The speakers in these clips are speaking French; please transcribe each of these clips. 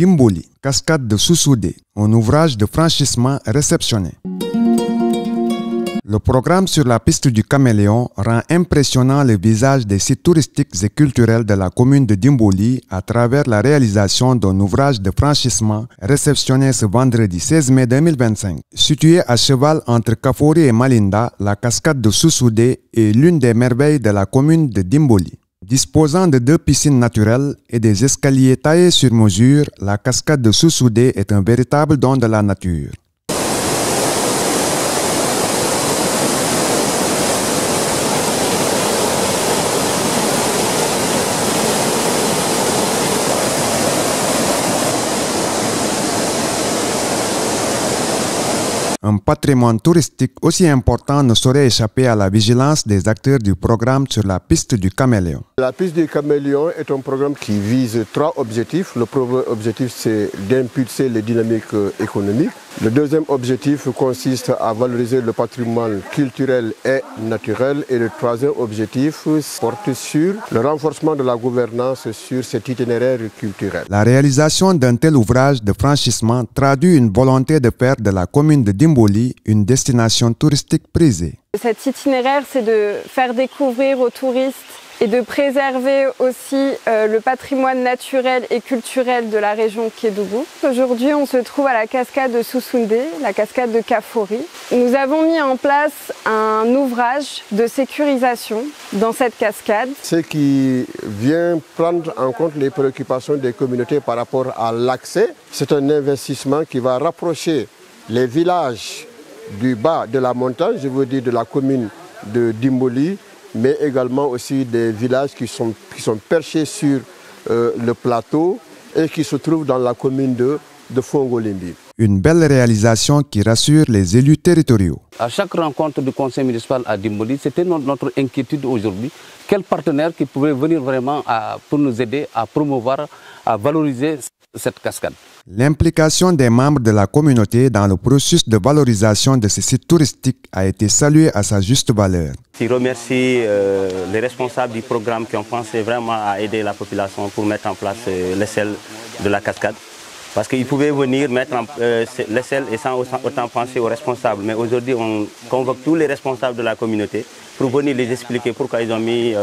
Dimboli, cascade de Sousoudé, un ouvrage de franchissement réceptionné. Le programme sur la piste du Caméléon rend impressionnant le visage des sites touristiques et culturels de la commune de Dimboli à travers la réalisation d'un ouvrage de franchissement réceptionné ce vendredi 16 mai 2025. Situé à cheval entre Kafori et Malinda, la cascade de Sousoudé est l'une des merveilles de la commune de Dimboli. Disposant de 2 piscines naturelles et des escaliers taillés sur mesure, la cascade de Sousoudé est un véritable don de la nature. Un patrimoine touristique aussi important ne saurait échapper à la vigilance des acteurs du programme sur la piste du Caméléon. La piste du Caméléon est un programme qui vise 3 objectifs. Le premier objectif, c'est d'impulser les dynamiques économiques. Le deuxième objectif consiste à valoriser le patrimoine culturel et naturel. Et le troisième objectif porte sur le renforcement de la gouvernance sur cet itinéraire culturel. La réalisation d'un tel ouvrage de franchissement traduit une volonté de faire de la commune de Dimboli une destination touristique prisée. Cet itinéraire, c'est de faire découvrir aux touristes et de préserver aussi le patrimoine naturel et culturel de la région Kédougou. Aujourd'hui, on se trouve à la cascade de Sousoudé, la cascade de Kafori. Nous avons mis en place un ouvrage de sécurisation dans cette cascade. Ce qui vient prendre en compte les préoccupations des communautés par rapport à l'accès. C'est un investissement qui va rapprocher les villages du bas de la montagne, je veux dire de la commune de Dimboli, mais également aussi des villages qui sont perchés sur le plateau et qui se trouvent dans la commune de Fongolimbi. Une belle réalisation qui rassure les élus territoriaux. À chaque rencontre du conseil municipal à Dimboli, c'était notre inquiétude aujourd'hui. Quel partenaire qui pouvait venir vraiment pour nous aider à promouvoir, à valoriser cette cascade. L'implication des membres de la communauté dans le processus de valorisation de ces sites touristiques a été saluée à sa juste valeur. Je remercie les responsables du programme qui ont pensé vraiment à aider la population pour mettre en place l'aisselle de la cascade. Parce qu'ils pouvaient venir mettre l'aisselle et sans autant penser aux responsables. Mais aujourd'hui, on convoque tous les responsables de la communauté pour venir les expliquer pourquoi ils ont mis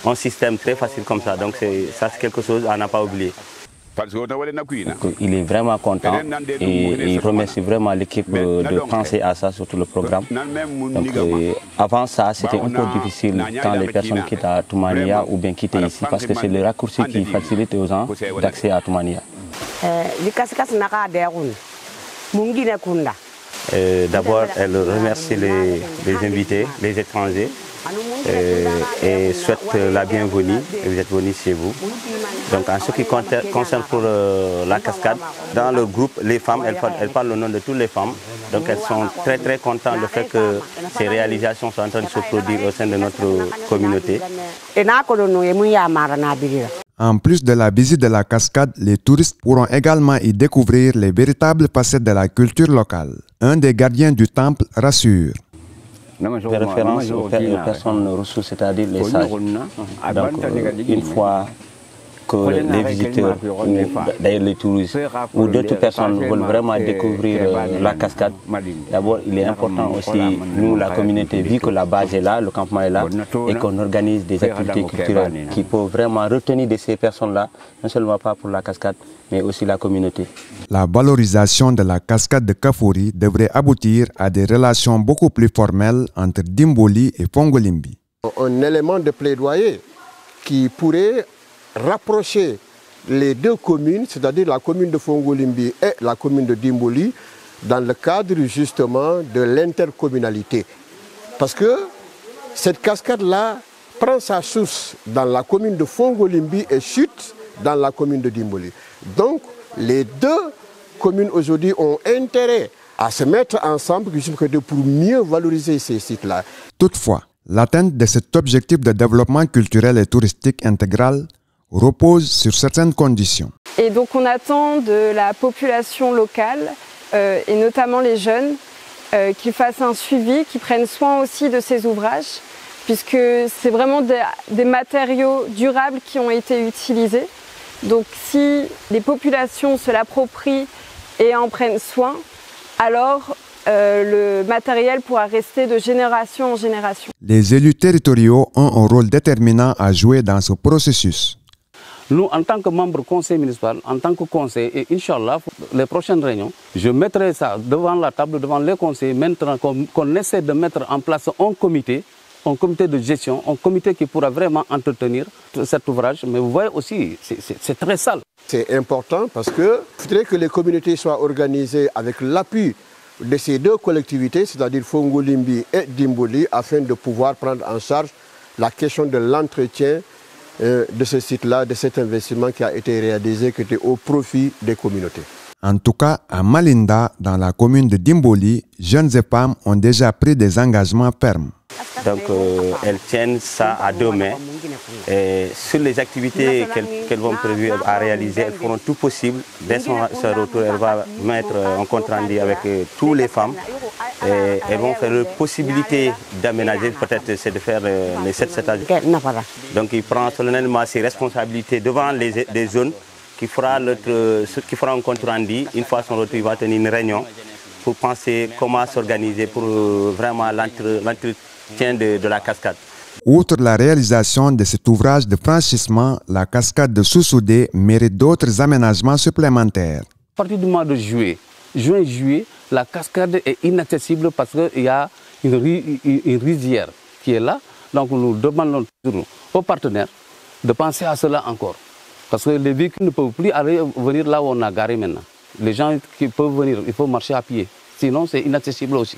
un système très facile comme ça. Donc ça, c'est quelque chose à ne pas oublier. Il est vraiment content et il remercie vraiment l'équipe de penser à ça, surtout le programme. Donc, avant ça, c'était un peu difficile quand les personnes quittent à Toumania ou bien quittent ici parce que c'est le raccourci qui facilite aux gens d'accès à Toumania. D'abord, elle remercie les invités, les étrangers, et souhaite la bienvenue. Vous êtes venus chez vous. Donc, en ce qui concerne pour la cascade, dans le groupe, les femmes, elles parlent au nom de toutes les femmes. Donc, elles sont très très contentes du fait que ces réalisations sont en train de se produire au sein de notre communauté. En plus de la visite de la cascade, les touristes pourront également y découvrir les véritables facettes de la culture locale. Un des gardiens du temple rassure. De référence aux personnes ressources, c'est-à-dire les sages. Donc, une fois que les visiteurs, ou d'ailleurs les touristes, ou d'autres personnes veulent vraiment découvrir la cascade, d'abord il est important aussi, nous la communauté, vu que la base est là, le campement est là, et qu'on organise des activités culturelles qui peuvent vraiment retenir de ces personnes-là, non seulement pas pour la cascade, mais aussi la communauté. La valorisation de la cascade de Kafori devrait aboutir à des relations beaucoup plus formelles entre Dimboli et Fongolimbi. Un élément de plaidoyer qui pourrait rapprocher les 2 communes, c'est-à-dire la commune de Fongolimbi et la commune de Dimboli, dans le cadre justement de l'intercommunalité. Parce que cette cascade-là prend sa source dans la commune de Fongolimbi et chute dans la commune de Dimboli. Donc, les 2 communes aujourd'hui ont intérêt à se mettre ensemble pour mieux valoriser ces sites-là. Toutefois, l'atteinte de cet objectif de développement culturel et touristique intégral repose sur certaines conditions. Et donc on attend de la population locale, et notamment les jeunes, qu'ils fassent un suivi, qu'ils prennent soin aussi de ces ouvrages, puisque c'est vraiment des matériaux durables qui ont été utilisés. Donc si les populations se l'approprient et en prennent soin, alors le matériel pourra rester de génération en génération. Les élus territoriaux ont un rôle déterminant à jouer dans ce processus. Nous, en tant que membres du conseil municipal, en tant que conseil, et Inch'Allah, les prochaines réunions, je mettrai ça devant la table, devant les conseils, maintenant qu'on essaie de mettre en place un comité de gestion, un comité qui pourra vraiment entretenir cet ouvrage. Mais vous voyez aussi, c'est très sale. C'est important parce qu'il faudrait que les communautés soient organisées avec l'appui de ces deux collectivités, c'est-à-dire Fongolimbi et Dimboli, afin de pouvoir prendre en charge la question de l'entretien de ce site-là, de cet investissement qui a été réalisé, qui était au profit des communautés. En tout cas, à Malinda, dans la commune de Dimboli, jeunes et femmes ont déjà pris des engagements fermes. Donc elles tiennent ça à deux mains. Et sur les activités qu'elles vont prévoir à réaliser, elles feront tout possible. Dès son retour, elle va mettre en compte rendu avec toutes les femmes. Et elles vont faire la possibilité d'aménager, peut-être c'est de faire les 7 étages. Donc il prend solennellement ses responsabilités devant les zones qui fera un compte rendu. Une fois son retour, il va tenir une réunion pour penser comment s'organiser pour vraiment l'entretien de la cascade. Outre la réalisation de cet ouvrage de franchissement, la cascade de Sousoudé mérite d'autres aménagements supplémentaires. À partir du mois de juin-juillet, la cascade est inaccessible parce qu'il y a une rizière qui est là. Donc nous demandons aux partenaires de penser à cela encore. Parce que les véhicules ne peuvent plus venir là où on a garé maintenant. Les gens qui peuvent venir, il faut marcher à pied. Sinon, c'est inaccessible aussi.